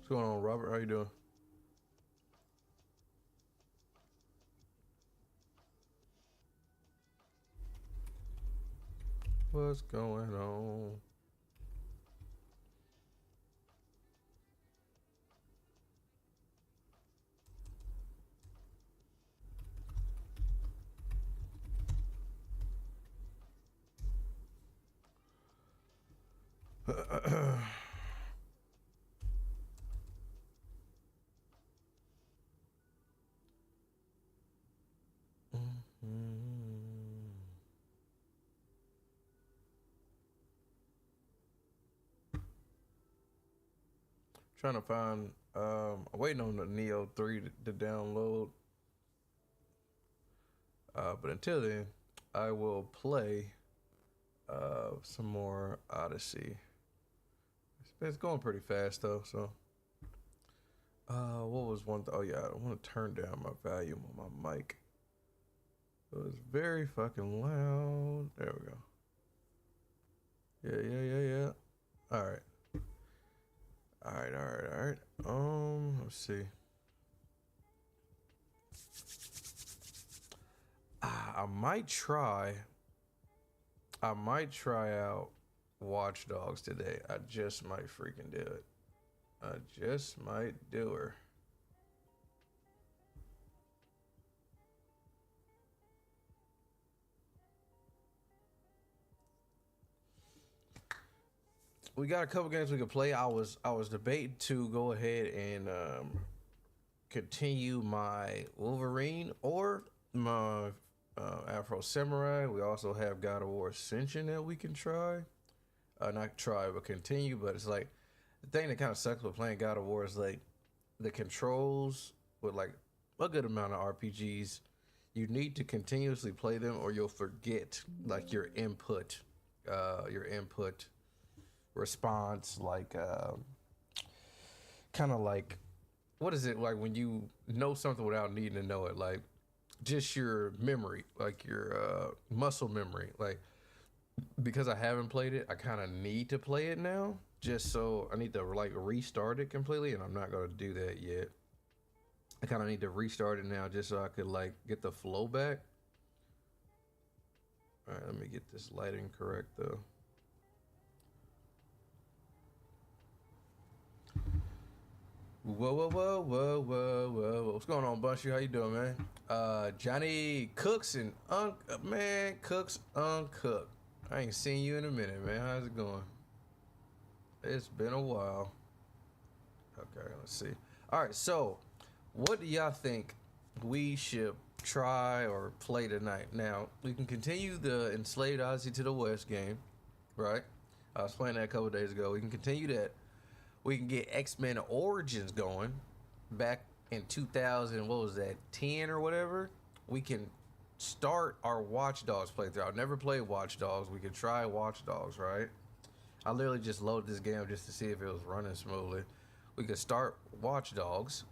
What's going on, Robert? How you doing? What's going on? Trying to find. I'm waiting on the Neo 3 to download. But until then, I will play some more Odyssey. It's going pretty fast though. So, what was one? Oh yeah, I want to turn down my volume on my mic. It was very fucking loud. There we go. Yeah. All right. All right. Let's see. I might try out Watch Dogs today. I just might freaking do it. I just might do her. We got a couple games we could play. I was debating to go ahead and continue my Wolverine or my Afro Samurai. We also have God of War Ascension that we can try. Not try, but continue. But it's like the thing that kind of sucks with playing God of War is like the controls with like a good amount of RPGs. You need to continuously play them, or you'll forget like your input response, like kind of like, what is it like when you know something without needing to know it, like just your memory, like your muscle memory, like because I haven't played it, I kind of need to play it now, just so I need to like restart it completely, and I'm not going to do that yet. I kind of need to restart it now just so I could like get the flow back. All right, let me get this lighting correct though. Whoa. What's going on, Bunchy? How you doing, man? Johnny Cooks and man, Cooks Uncooked. I ain't seen you in a minute, man. How's it going? It's been a while. Okay, let's see. All right, so what do y'all think we should try or play tonight? Now, we can continue the Enslaved Odyssey to the West game, right? I was playing that a couple days ago. We can continue that. We can get X-Men Origins going back in 2000, what was that, 10 or whatever. We can start our Watch Dogs playthrough. I've never played Watch Dogs. We could try Watch Dogs, right? I literally just loaded this game just to see if it was running smoothly. We could start Watch Dogs,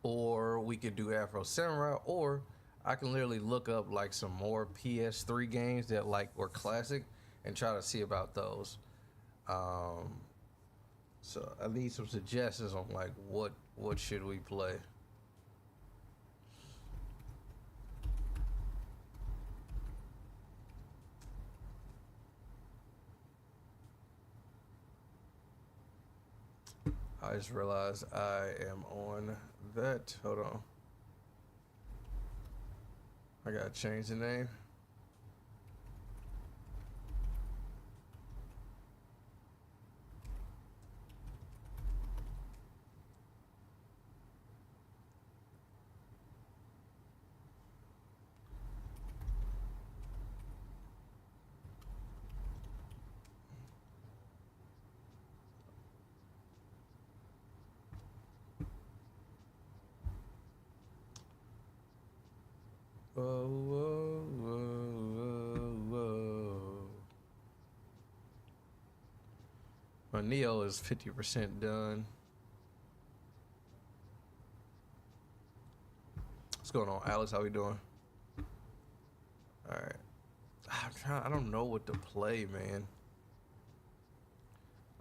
or we could do Afro Samurai, or I can literally look up like some more PS3 games that like were classic and try to see about those. So I need some suggestions on like what should we play. I just realized I am on that. Hold on. I gotta change the name. Whoa. My Neo is 50% done. What's going on, Alice? How we doing? All right. I don't know what to play, man.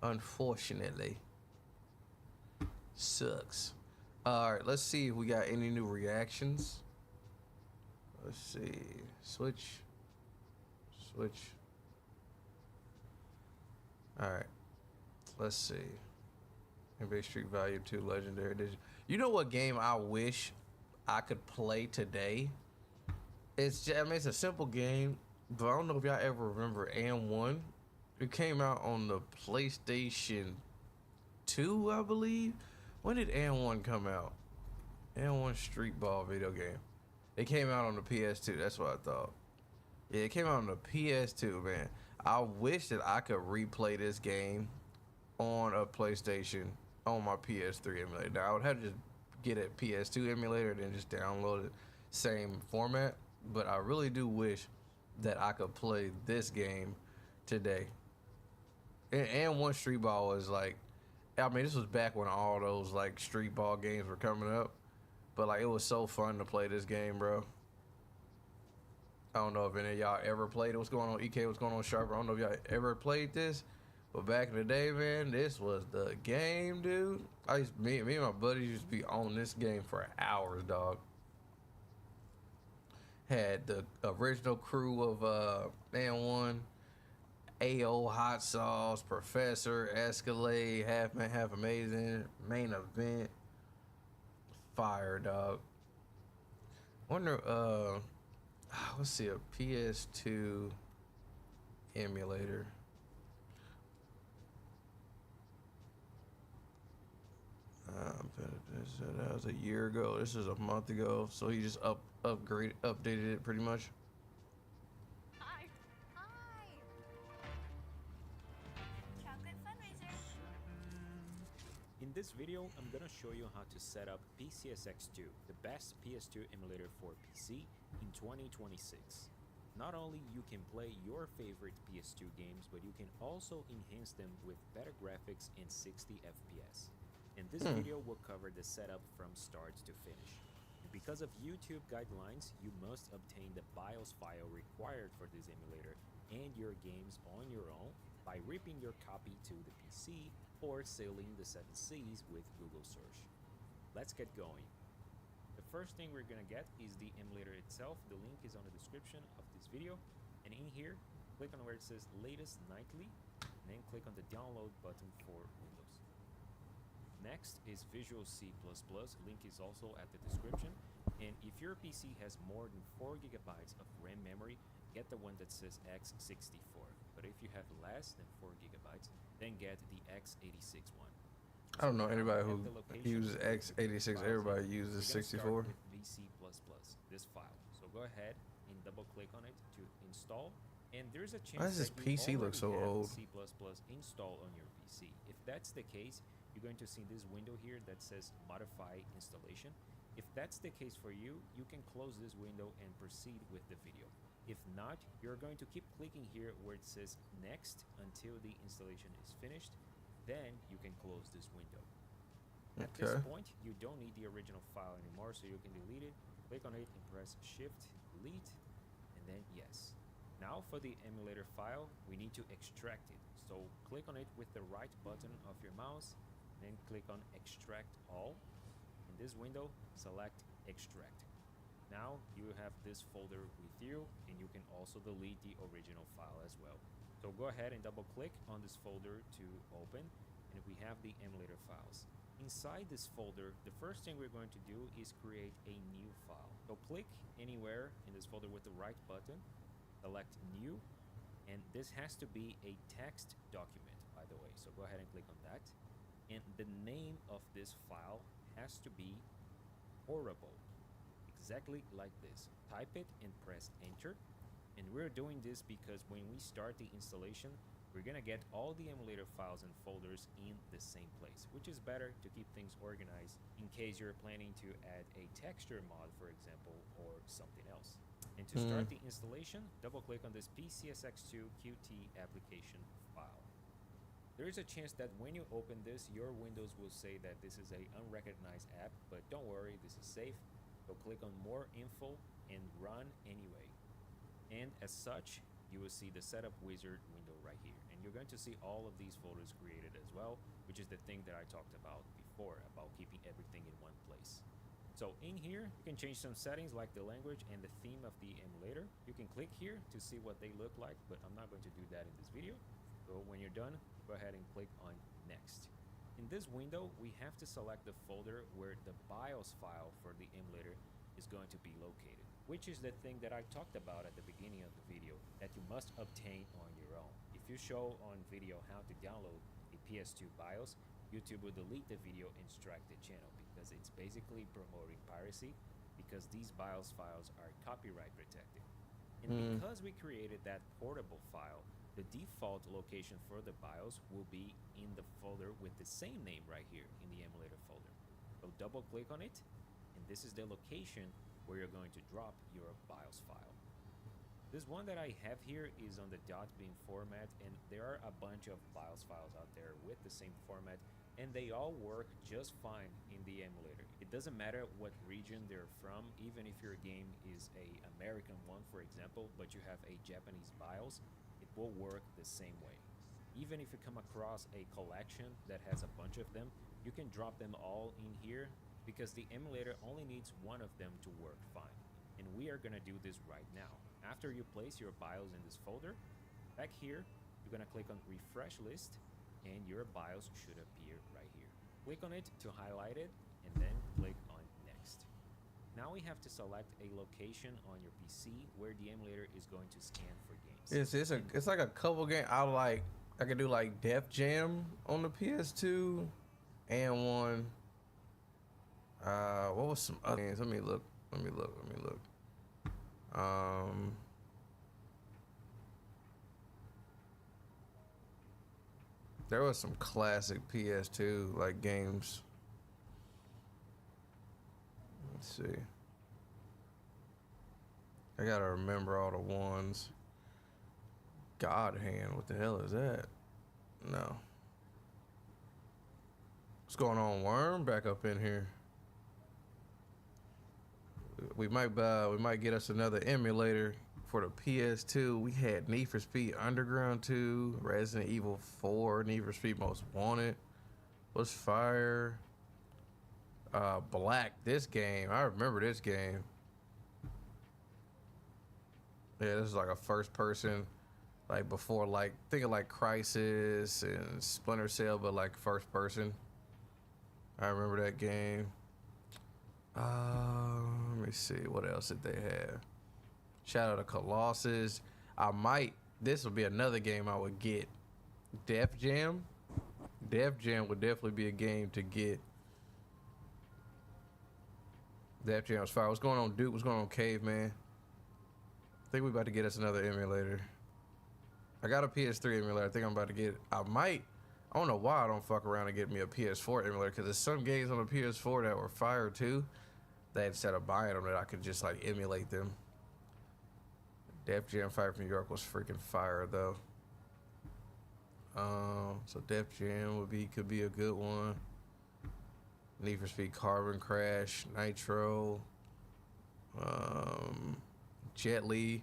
Unfortunately. Sucks. All right, let's see if we got any new reactions. Let's see. Switch. Switch. All right. Let's see. NBA Street Value 2 Legendary Edition. You know what game I wish I could play today? It's just, I mean, it's a simple game, but I don't know if y'all ever remember And 1. It came out on the PlayStation 2, I believe. When did And 1 come out? And 1 Street Ball video game. It came out on the PS2. That's what I thought. Yeah, it came out on the PS2, man. I wish that I could replay this game on a PlayStation on my PS3 emulator. Now, I would have to just get a PS2 emulator and then just download it, same format. But I really do wish that I could play this game today. And 1 Street Ball was like, I mean, this was back when all those like street ball games were coming up. But like, it was so fun to play this game, bro. I don't know if any of y'all ever played it. What's going on, EK? What's going on, Sharper? I don't know if y'all ever played this. But back in the day, man, this was the game, dude. Me and my buddies used to be on this game for hours, dog. Had the original crew of Man 1, AO, Hot Sauce, Professor, Escalade, Half Man, Half Amazing, Main Event, Fire, dog. Wonder, let's see, a PS2 emulator. That was a year ago. This is a month ago. So he just updated it pretty much. Hi. Chocolate fundraiser. In this video, I'm gonna show you how to set up PCSX2, the best PS2 emulator for PC in 2026. Not only you can play your favorite PS2 games, but you can also enhance them with better graphics and 60 FPS. In this video, we'll cover the setup from start to finish. And because of YouTube guidelines, you must obtain the BIOS file required for this emulator and your games on your own by ripping your copy to the PC or sailing the 7 seas with Google search. Let's get going. The first thing we're gonna get is the emulator itself. The link is on the description of this video. And in here, click on where it says latest nightly, and then click on the download button for Windows. Next is Visual C++, link is also at the description. And if your PC has more than 4 gigabytes of RAM memory, get the one that says x64. But if you have less than 4 gigabytes, then get the x86 one. I don't know anybody who uses x86. Everybody uses 64. With VC++, this file. So go ahead and double click on it to install. And there's a chance Why does this that you PC look so already have old? C++ installed on your PC. If that's the case, you're going to see this window here that says modify installation. If that's the case for you, you can close this window and proceed with the video. If not, you're going to keep clicking here where it says next until the installation is finished. Then you can close this window. At this point, you don't need the original file anymore, so you can delete it. Click on it and press Shift, Delete, and then yes. Now for the emulator file, we need to extract it. So click on it with the right button of your mouse, then click on Extract All. In this window, select Extract. Now you have this folder with you, and you can also delete the original file as well. So go ahead and double click on this folder to open, and we have the emulator files. Inside this folder, the first thing we're going to do is create a new file. So click anywhere in this folder with the right button, select New, and this has to be a text document, by the way. So go ahead and click on that. And the name of this file has to be horrible, exactly like this. Type it and press enter. And we're doing this because when we start the installation, we're gonna get all the emulator files and folders in the same place, which is better to keep things organized in case you're planning to add a texture mod, for example, or something else. And to start the installation, double click on this PCSX2 Qt application file. There is a chance that when you open this, your Windows will say that this is a unrecognized app, but don't worry, this is safe. So click on more info and run anyway. And as such, you will see the setup wizard window right here. And you're going to see all of these folders created as well, which is the thing that I talked about before. before about keeping everything in one place. So in here, you can change some settings like the language and the theme of the emulator. You can click here to see what they look like, but I'm not going to do that in this video. So when you're done, go ahead and click on next. In this window, we have to select the folder where the BIOS file for the emulator is going to be located, which is the thing that I talked about at the beginning of the video that you must obtain on your own. If you show on video how to download a PS2 BIOS, YouTube will delete the video and strike the channel because it's basically promoting piracy because these BIOS files are copyright protected. And because we created that portable file, the default location for the BIOS will be in the folder with the same name right here in the emulator folder. So double click on it, and this is the location where you're going to drop your BIOS file. This one that I have here is on the .bin format, and there are a bunch of BIOS files out there with the same format, and they all work just fine in the emulator. It doesn't matter what region they're from, even if your game is a American one, for example, but you have a Japanese BIOS, it will work the same way. Even if you come across a collection that has a bunch of them, you can drop them all in here because the emulator only needs one of them to work fine. And we are gonna do this right now. After you place your BIOS in this folder, back here, you're gonna click on refresh list and your BIOS should appear right here. Click on it to highlight it and then click on next. Now we have to select a location on your PC where the emulator is going to scan for games. It's like a couple game. I could do like Def Jam on the PS2 and one. What was some other games? Let me look. There was some classic PS2 like games. Let's see. I gotta remember all the ones. God Hand, what the hell is that? No. What's going on, Worm? Back up in here. We might get us another emulator for the PS2. We had Need for Speed Underground 2, Resident Evil 4, Need for Speed Most Wanted. What's fire? Black. This game, I remember this game. Yeah, this is like a first person, like before, like thinking like Crysis and Splinter Cell, but like first person. I remember that game. Let me see, what else did they have? Shadow of the Colossus. This would be another game I would get. Def Jam. Def Jam would definitely be a game to get. Def Jam was fire. What's going on, Duke? What's going on, Caveman? I think we about to get us another emulator. I got a PS3 emulator. I think I'm about to get it. I don't know why I don't fuck around and get me a PS4 emulator, because there's some games on the PS4 that were fire too, that instead of buying them, that I could just like emulate them. Def Jam Fire from New York was freaking fire though. So Def Jam could be a good one. Need for Speed Carbon Crash, Nitro, Jet Li,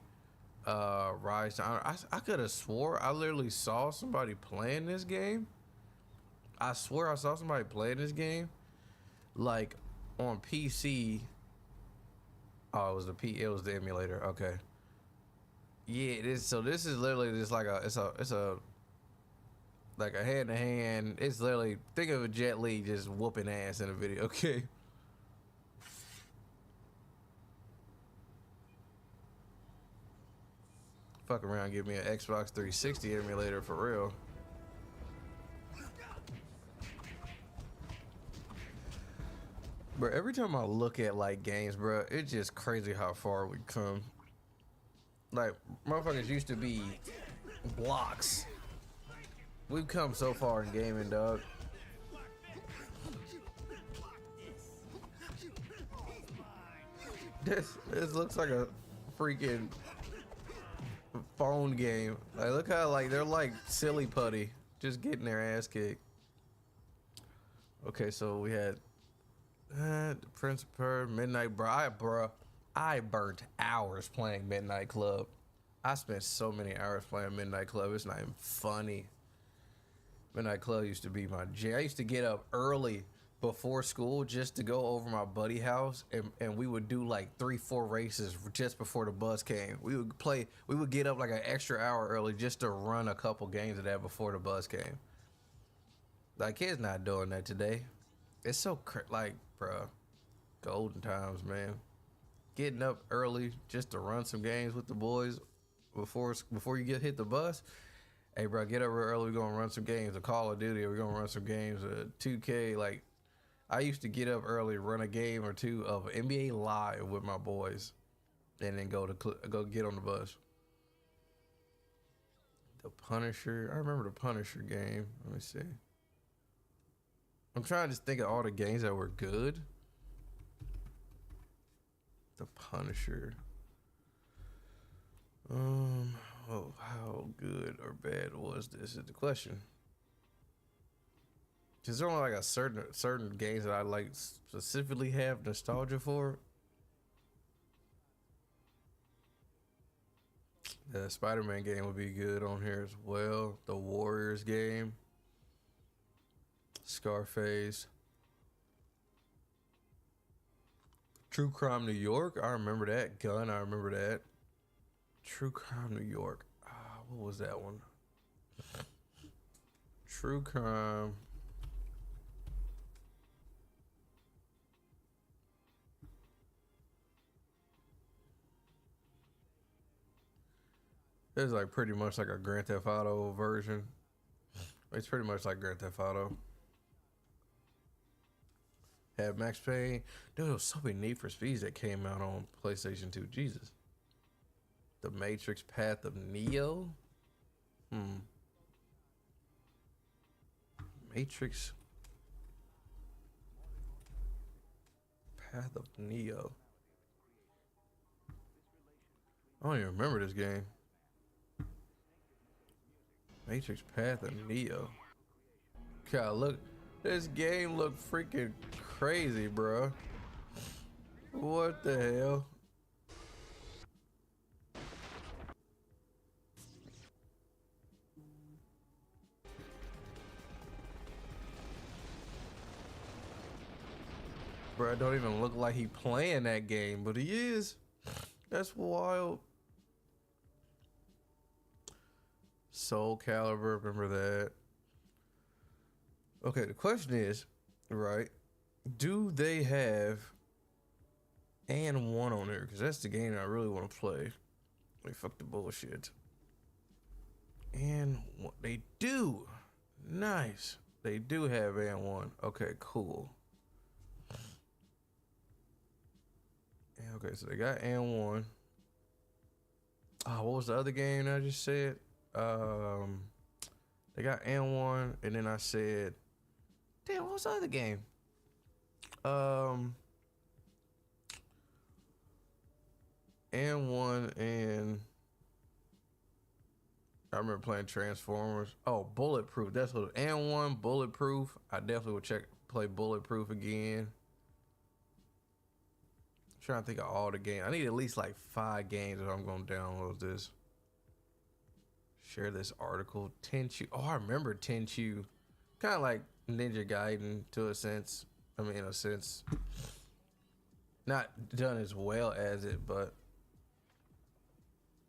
Rise to Honor. I could have swore I literally saw somebody playing this game. I swear I saw somebody playing this game, like on PC. Oh, it was the emulator. Okay. Yeah, this is literally just like it's a like a hand to hand. It's literally, think of a Jet Li just whooping ass in a video. Okay. Fuck around, give me an Xbox 360 emulator for real. Bro, every time I look at like games, bro, it's just crazy how far we come. Like, motherfuckers used to be blocks. We've come so far in gaming, dog. This looks like a freaking phone game. Like, look how like they're like silly putty, just getting their ass kicked. Okay, so we had Prince of Persia, Midnight, bro. I burnt hours playing Midnight Club. I spent so many hours playing Midnight Club. It's not even funny. Midnight Club used to be my jam. I used to get up early before school just to go over my buddy house, and we would do like 3-4 races just before the bus came. We would get up like an extra hour early just to run a couple games of that before the bus came. Like, kids not doing that today. It's so like, bruh, golden times, man. Getting up early just to run some games with the boys before you get hit the bus. Hey, bro, get up real early. We're gonna run some games of Call of Duty. We're gonna run some games of 2K. Like, I used to get up early, run a game or two of NBA Live with my boys, and then go get on the bus. The Punisher. I remember the Punisher game. Let me see. I'm trying to just think of all the games that were good. The Punisher. Oh, how good or bad was this is the question. Is there only like a certain games that I like specifically have nostalgia for? The Spider-Man game would be good on here as well. The Warriors game. Scarface. True Crime New York. I remember that. Gun. I remember that. True Crime New York. What was that one? True Crime. It's like pretty much like a Grand Theft Auto version. It's pretty much like Grand Theft Auto. Had Max Payne. Dude, there was so many Need for Speeds that came out on PlayStation 2. Jesus. The Matrix Path of Neo. Matrix Path of Neo. I don't even remember this game. Matrix Path of Neo. God, look. This game look freaking crazy, bro. What the hell? Bro, it don't even look like he playing that game, but he is. That's wild. Soul Calibur, remember that. Okay, the question is, right, do they have and 1 on there? Because that's the game I really want to play. Like, fuck the bullshit. And what they do. Nice. They do have and 1. Okay, cool. Okay, so they got and 1. What was the other game I just said? They got and 1, and then I said, damn, what was the other game? And 1, and I remember playing Transformers. Oh, Bulletproof. That's what. And 1, Bulletproof. I definitely would play Bulletproof again. Trying to think of all the games. I need at least like 5 games if I'm gonna download this. Share this article. Tenchu. Oh, I remember Tenchu. Kind of like Ninja Gaiden to a sense. I mean, in a sense, not done as well as it, but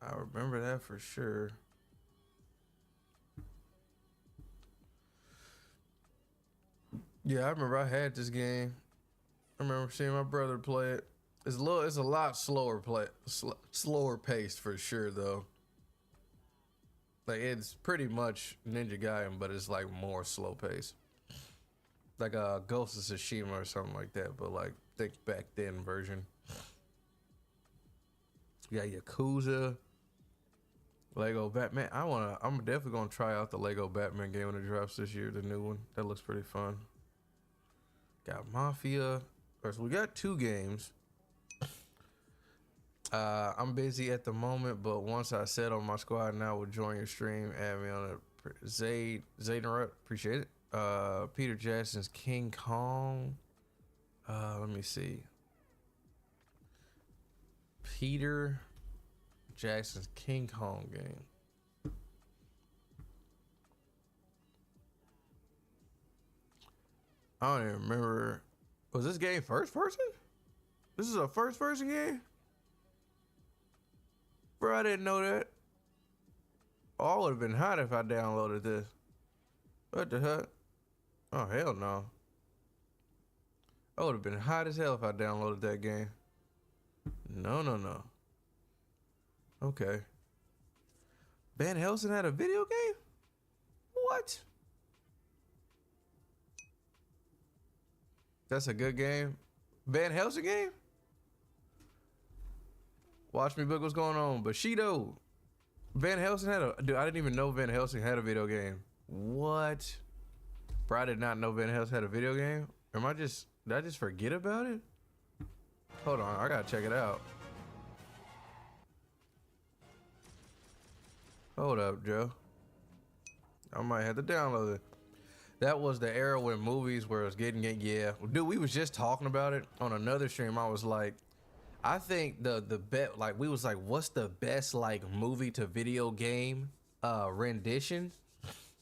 I remember that for sure. Yeah, I remember I had this game. I remember seeing my brother play it. It's a lot slower slower paced for sure though. Like, it's pretty much Ninja Gaiden, but it's like more slow paced. Like a Ghost of Tsushima or something like that, but like think back then version. You got Yakuza, Lego Batman. I'm definitely gonna try out the Lego Batman game when it drops this year, the new one. That looks pretty fun. Got Mafia. So we got 2 games. I'm busy at the moment, but once I settle my squad, now will join your stream. Add me on it. Zayden, appreciate it. Peter Jackson's King Kong. Let me see. Peter Jackson's King Kong game. I don't even remember. Was this game first person? This is a first person game? Bro, I didn't know that. Oh, I would have been hot if I downloaded this. What the heck? Oh, hell no. I would have been hot as hell if I downloaded that game. No, no, no. Okay. Van Helsing had a video game? What? That's a good game. Van Helsing game? Watch me book what's going on. Bushido. Van Helsing had a... Dude, I didn't even know Van Helsing had a video game. What? Bro, I did not know Van Helsing had a video game. Did I just forget about it? Hold on, I gotta check it out. Hold up, Joe. I might have to download it. That was the era when movies were getting, yeah. Dude, we was just talking about it on another stream. I was like, I think the bet, like, we was like, what's the best, like, movie to video game rendition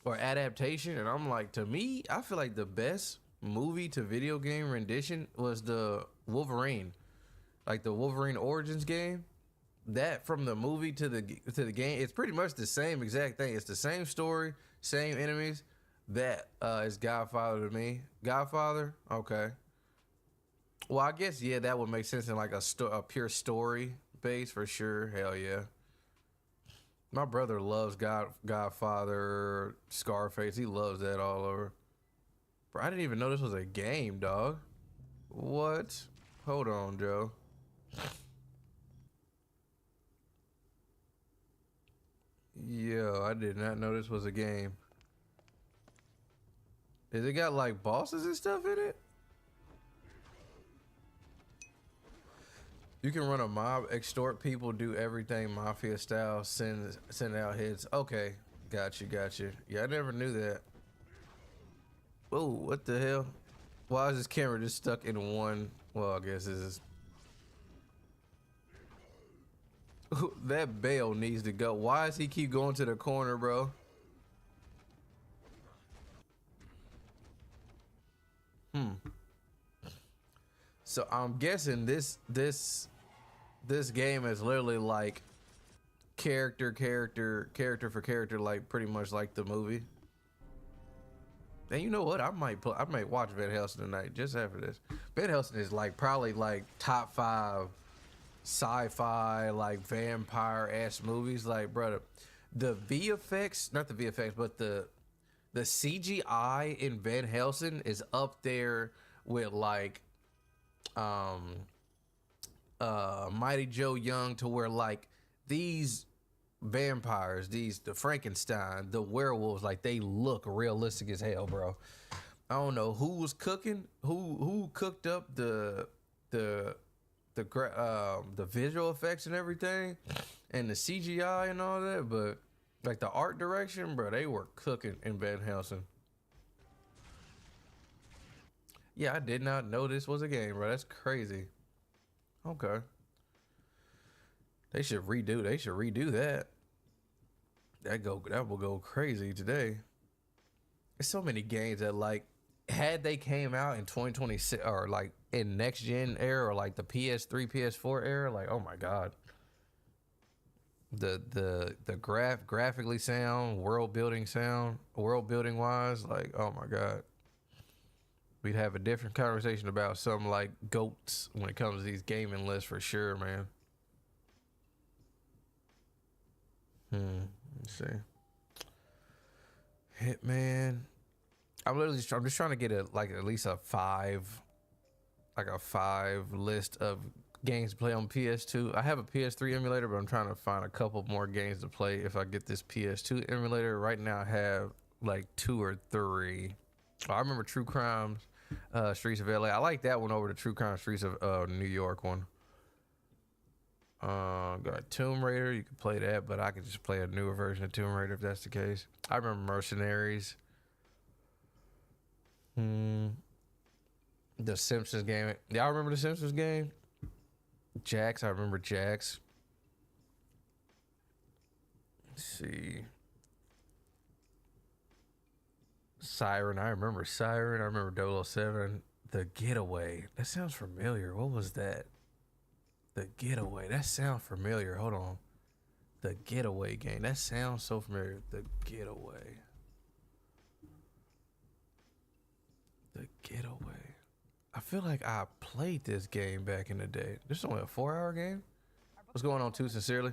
or adaptation? And I'm like, to me, I feel like the best movie to video game rendition was the Wolverine, like the Wolverine Origins game. That from the movie to the game, it's pretty much the same exact thing. It's the same story, same enemies. That is Godfather to me. Godfather, okay. Well, I guess yeah, that would make sense in like a pure story base for sure. Hell yeah. My brother loves Godfather, Scarface. He loves that all over. Bro, I didn't even know this was a game, dog. What? Hold on, Joe. Yo, I did not know this was a game. Is it got like bosses and stuff in it? You can run a mob, extort people, do everything mafia style, send out hits. Okay, got you. Yeah, I never knew that. Whoa, what the hell? Why is this camera just stuck in one? Well, I guess this is. That bell needs to go. Why does he keep going to the corner, bro? So I'm guessing this game is literally like character for character, like pretty much like the movie. And you know what? I might watch Van Helsing tonight just after this. Van Helsing is like probably like top 5 sci-fi like vampire-ass movies. Like, brother, the VFX, not the VFX, but the CGI in Van Helsing is up there with like Mighty Joe Young, to where like these vampires, the Frankenstein, the werewolves, like they look realistic as hell, bro. I don't know who was cooking, who cooked up the visual effects and everything, and the CGI and all that, but like the art direction, bro, they were cooking in Van Helsing. Yeah, I did not know this was a game, bro. That's crazy. Okay. They should redo that. That will go crazy today. There's so many games that, like, had they came out in 2026 or like in next gen era or like the PS3, PS4 era, like, oh my god. The graphically sound, world building wise, like, oh my god. We'd have a different conversation about something like GOATs when it comes to these gaming lists for sure, man. Let's see. Hitman. I'm just trying to get at least a 5 list of games to play on PS2. I have a PS3 emulator, but I'm trying to find a couple more games to play if I get this PS2 emulator. Right now I have like 2 or 3. I remember True Crimes, Streets of LA. I like that one over the True Crime Streets of New York one. Got Tomb Raider. You can play that, but I could just play a newer version of Tomb Raider if that's the case. I remember Mercenaries. The Simpsons game. Y'all remember the Simpsons game? Jax. I remember Jax. Let's see. Siren. I remember Siren. I remember 007. The Getaway. That sounds familiar. What was that? The Getaway. That sounds familiar. Hold on. The Getaway game. That sounds so familiar. The Getaway. The Getaway. I feel like I played this game back in the day. This is only a 4-hour game? What's going on, too, sincerely?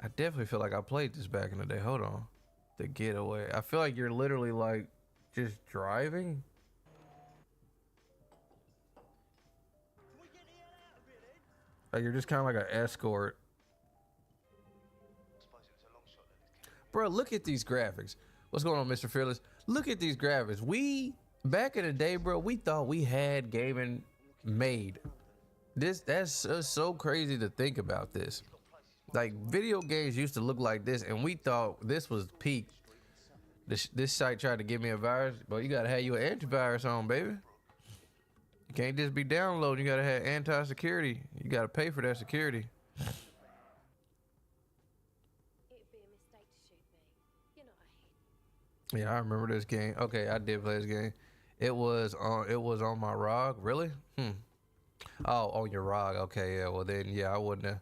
I definitely feel like I played this back in the day. Hold on. The Getaway. I feel like you're literally like just driving. Like you're just kind of like an escort. Bro, look at these graphics. What's going on, Mr. Fearless? Look at these graphics. We, back in the day, bro, we thought we had gaming made. That's so crazy to think about this. Like, video games used to look like this, and we thought this was peak. This site tried to give me a virus, but you gotta have your antivirus on, baby. You can't just be downloading. You gotta have anti-security. You gotta pay for that security. Yeah, I remember this game. Okay, I did play this game. It was on my ROG. Really? Oh, on your ROG. Okay, yeah. Well then, yeah, I wouldn't have.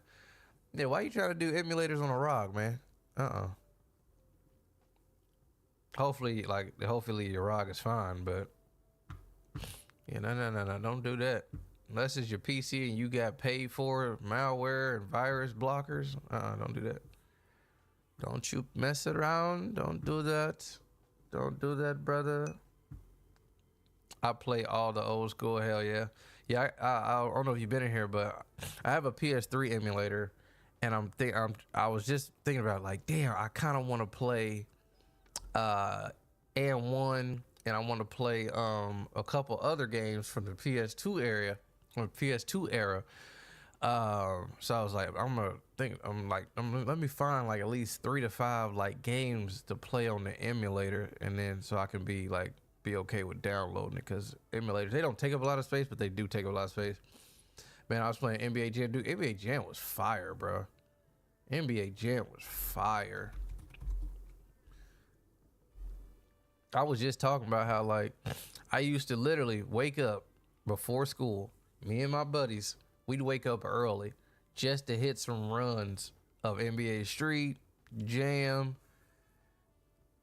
Yeah, why you trying to do emulators on a ROG, man? Hopefully your ROG is fine, but yeah, no, don't do that. Unless it's your PC and you got paid for malware and virus blockers. Don't do that. Don't you mess around. Don't do that. Don't do that, brother. I play all the old school. Hell yeah. Yeah, I don't know if you've been in here, but I have a PS3 emulator. And I was just thinking about like, damn, I kind of want to play and1, and I want to play a couple other games from the PS2 era. So I was like, let me find like at least 3 to 5 like games to play on the emulator, and then so I can be okay with downloading it, because emulators, they don't take up a lot of space, but they do take up a lot of space. Man, I was playing NBA Jam. Dude, NBA Jam was fire, bro. NBA Jam was fire. I was just talking about how, like, I used to literally wake up before school. Me and my buddies, we'd wake up early just to hit some runs of NBA Street, Jam.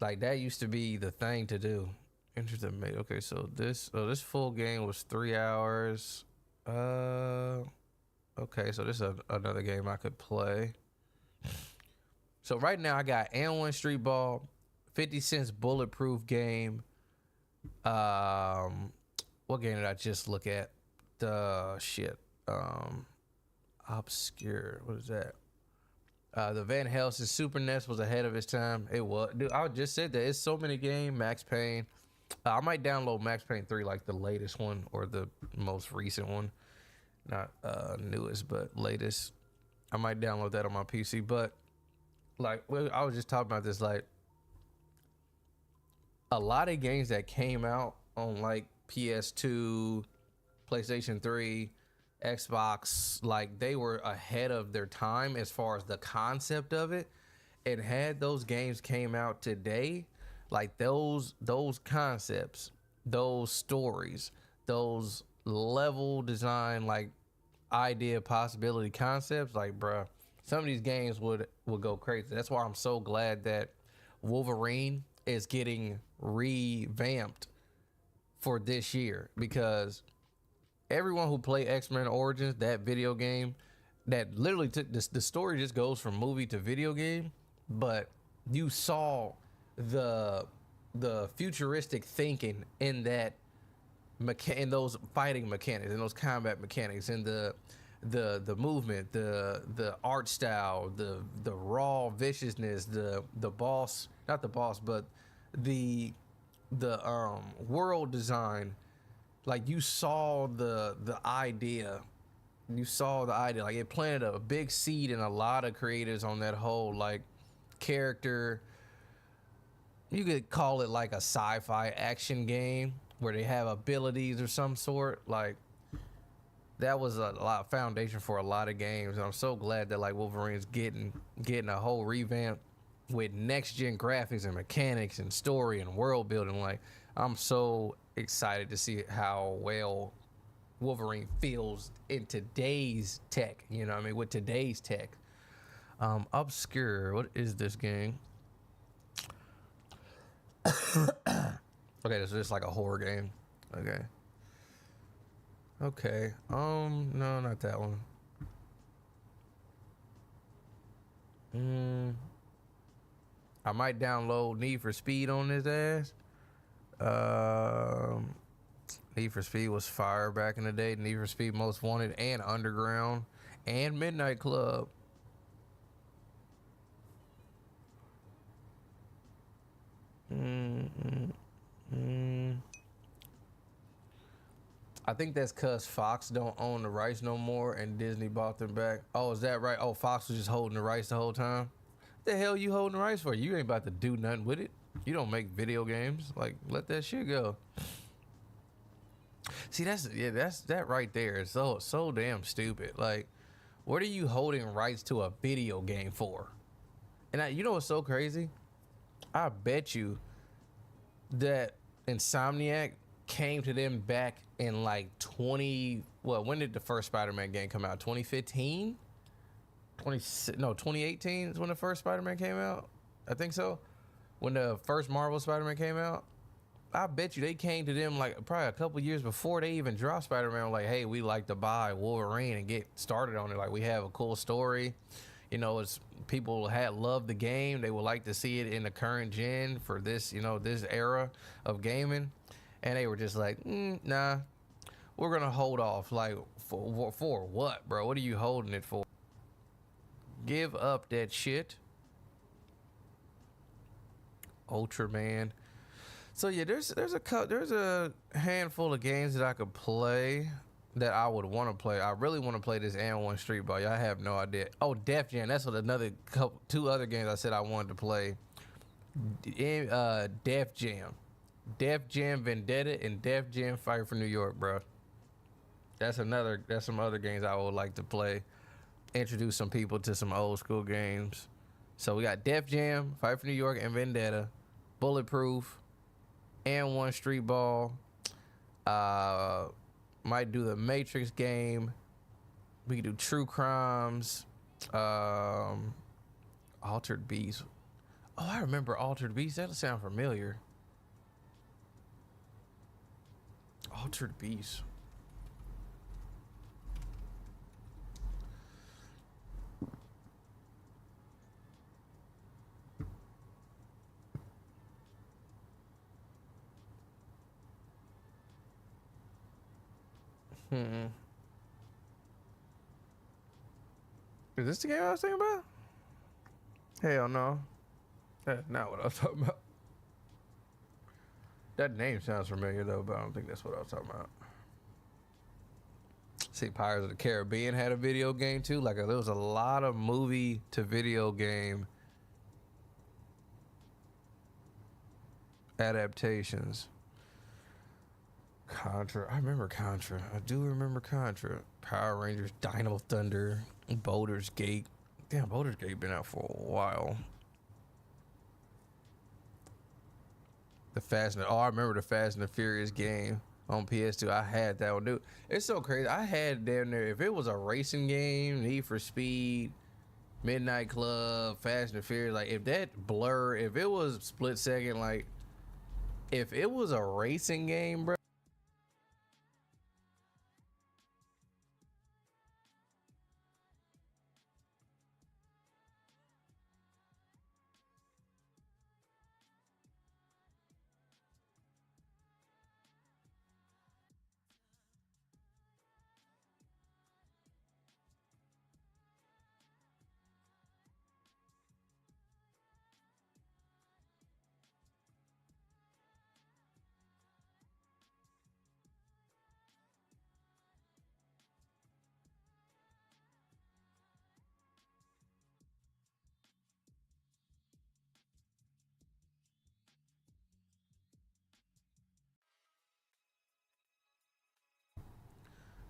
Like, that used to be the thing to do. Interesting. Okay, so this full game was 3 hours. Okay, so this is another game I could play. So right now I got and1 Street Ball, 50 Cent's Bulletproof game. What game did I just look at? Obscure. What is that? The Van Helsing Super NES was ahead of its time. It was. Dude, I just said that. It's so many games. Max Payne. I might download Max Payne 3, like the latest one or the most recent one. Not newest, but latest. I might download that on my PC. But like, I was just talking about this, like a lot of games that came out on like PS2, PlayStation 3, Xbox, like they were ahead of their time as far as the concept of it. And had those games came out today, like those concepts, those stories, those level design, like idea, possibility, concepts, like, bruh, some of these games would go crazy. That's why I'm so glad that Wolverine is getting revamped for this year, because everyone who played X-Men Origins, that video game, that literally took this, the story just goes from movie to video game, but you saw the futuristic thinking in that in those fighting mechanics, in those combat mechanics, in the movement, the art style, the raw viciousness, the boss, not the boss, but the world design. Like, you saw the idea. You saw the idea. Like, it planted a big seed in a lot of creators on that whole, like, character. You could call it like a sci-fi action game where they have abilities or some sort. Like, that was a lot of foundation for a lot of games. And I'm so glad that, like, Wolverine's getting a whole revamp. with next gen graphics and mechanics and story and world building. Like, I'm so excited to see how well Wolverine feels in today's tech. You know what I mean? With today's tech. Obscure. What is this game? Okay, this is like a horror game. Okay. Okay. No, not that one. I might download Need for Speed on his ass. Need for Speed was fire back in the day. Need for Speed Most Wanted and Underground and Midnight Club. I think that's cause Fox don't own the rights no more and Disney bought them back. Oh, is that right? Oh, Fox was just holding the rights the whole time? What the hell you holding the rights for? You ain't about to do nothing with it. You don't make video games. Like, let that shit go. See, that's that right there is so damn stupid. Like, what are you holding rights to a video game for? And you know what's so crazy? I bet you that Insomniac came to them back in like when did the first Spider-Man game come out? 2015? 2018 is when the first Spider-Man came out. I think so. When the first Marvel Spider-Man came out, I bet you they came to them like probably a couple years before they even dropped Spider-Man. Like, hey, we like to buy Wolverine and get started on it. Like, we have a cool story. You know, it's people had loved the game. They would like to see it in the current gen for this, you know, this era of gaming. And they were just like, nah, we're gonna hold off. Like, for what, bro? What are you holding it for? Give up that shit. Ultraman. So yeah, there's a handful of games that I could play that I would want to play. I really want to play this And1 Street Ball. Y'all have no idea. Oh, Def Jam. That's what two other games I said I wanted to play. Def Jam. Def Jam Vendetta and Def Jam Fight for New York, bro. That's some other games I would like to play. Introduce some people to some old school games. So we got Def Jam, Fight for New York, and Vendetta. Bulletproof. And1 Street Ball. Might do the Matrix game. We could do True Crimes. Altered Beast. Oh, I remember Altered Beast. That'll sound familiar. Altered Beast. Is this the game I was thinking about? Hell no. That's not what I was talking about. That name sounds familiar though, but I don't think that's what I was talking about. See, Pirates of the Caribbean had a video game too. Like, there was a lot of movie to video game adaptations. Contra. I remember Contra. I do remember Contra. Power Rangers, Dino Thunder, Baldur's Gate. Damn, Baldur's Gate been out for a while. I remember the Fast and the Furious game on PS2. I had that one, dude. It's so crazy. I had damn near, if it was a racing game, Need for Speed, Midnight Club, Fast and the Furious, like if it was split second, like if it was a racing game, bro.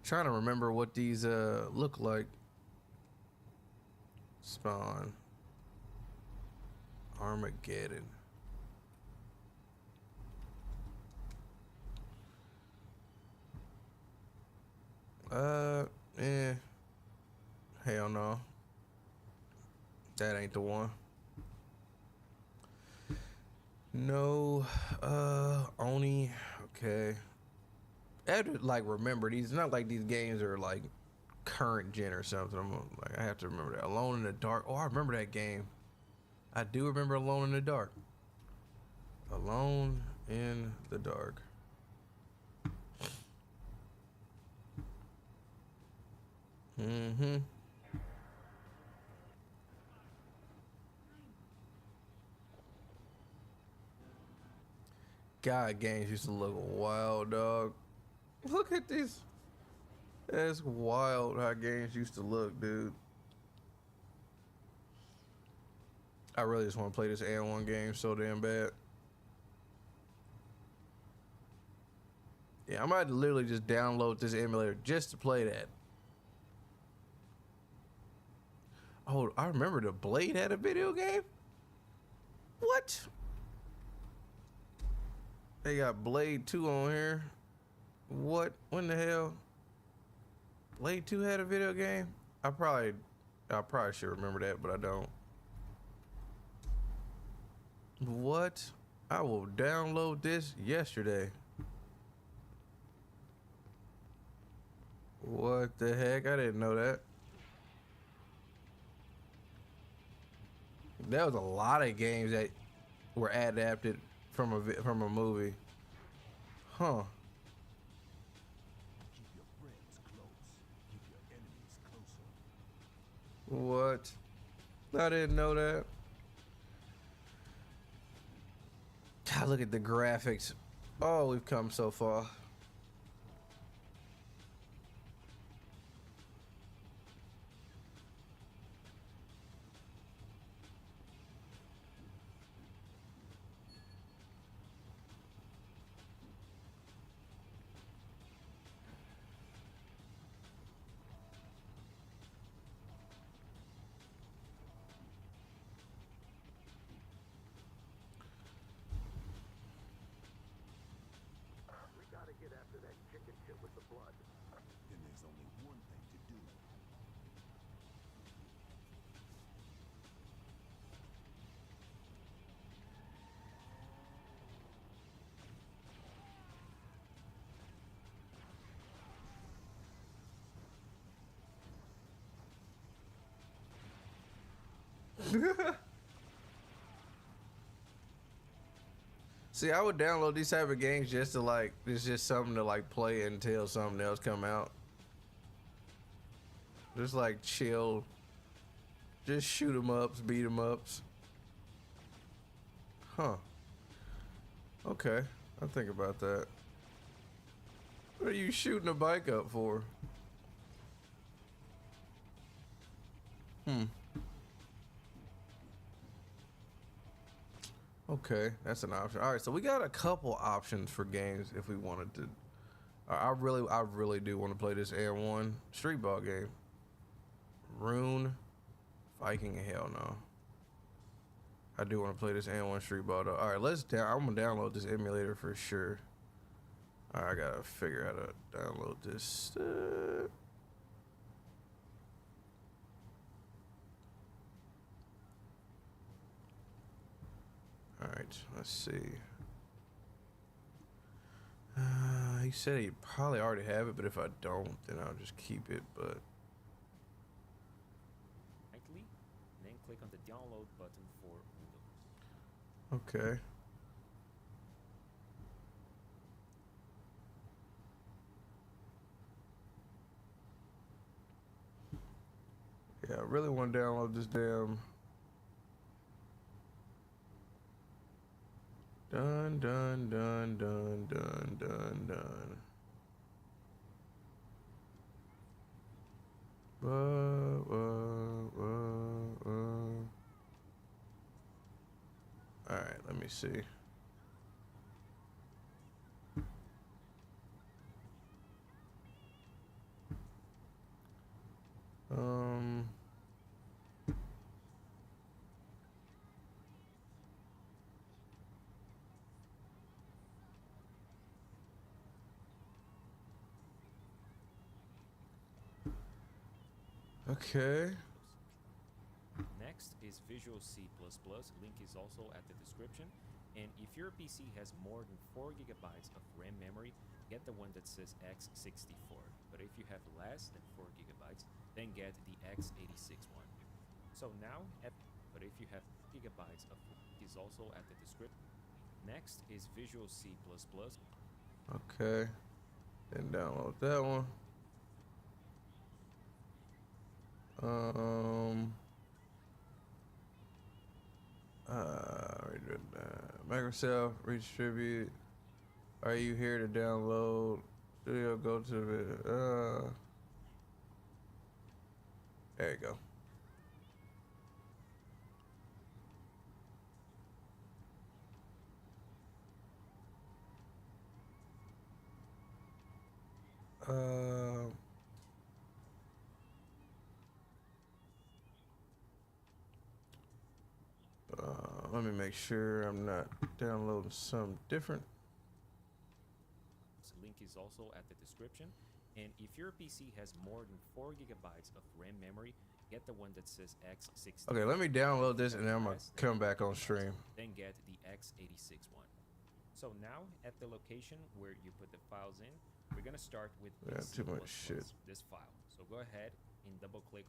Trying to remember what these look like. Spawn. Armageddon. Eh. Hell no. That ain't the one. No, Oni. Okay. I have to like remember these. It's not like these games are like current gen or something. I have to remember that. Alone in the Dark. Oh, I remember that game. I do remember Alone in the Dark. Alone in the Dark. Mm-hmm. God, games used to look wild, dog. Look at this. That's wild how games used to look, dude. I really just want to play this A1 game so damn bad. Yeah, I might literally just download this emulator just to play that. Oh, I remember the Blade had a video game? What? They got Blade 2 on here. What? When the hell? Blade 2 had a video game? I probably should remember that, but I don't. What? I will download this yesterday. What the heck? I didn't know that. There was a lot of games that were adapted from a movie. Huh. Keep your friends close. Keep your enemies closer. What? I didn't know that. God, look at the graphics. Oh, we've come so far. We gotta get after that chicken shit with the blood. Then there's only one thing to do. See, I would download these type of games just to like, it's just something to like play until something else come out. Just like chill. Just shoot 'em ups, beat 'em ups. Huh. Okay, I'll think about that. What are you shooting a bike up for? Okay, that's an option. All right, so we got a couple options for games if we wanted to. I really do want to play this Air1 street ball game. Rune, Viking, hell no. I do want to play this Air1 street ball though. All right, I'm gonna download this emulator for sure. All right, I gotta figure out how to download this. All right, let's see. He said he'd probably already have it, but if I don't, then I'll just keep it. But Lightly, then click on the download button for Windows. okay. Yeah, I really want to download this damn. Done. All right, let me see. Okay. Next is Visual C++. Link is also at the description. And if your PC has more than 4 gigabytes of RAM memory, get the one that says x64. But if you have less than 4 gigabytes, then get the x86 one. So now, but if you have gigabytes of is also at the description. Next is Visual C++. Okay. Then download that one. Microsoft redistribute. Are you here to download? Studio, go to the. There you go. Let me make sure I'm not downloading something different. Link is also at the description. And if your PC has more than 4 gigabytes of RAM memory, get the one that says x64. Okay, let me download this and then I'm gonna come back on stream. Then get the x86 one. So now at the location where you put the files in, we're gonna start with Yeah, this too much shit. this file. So go ahead and double click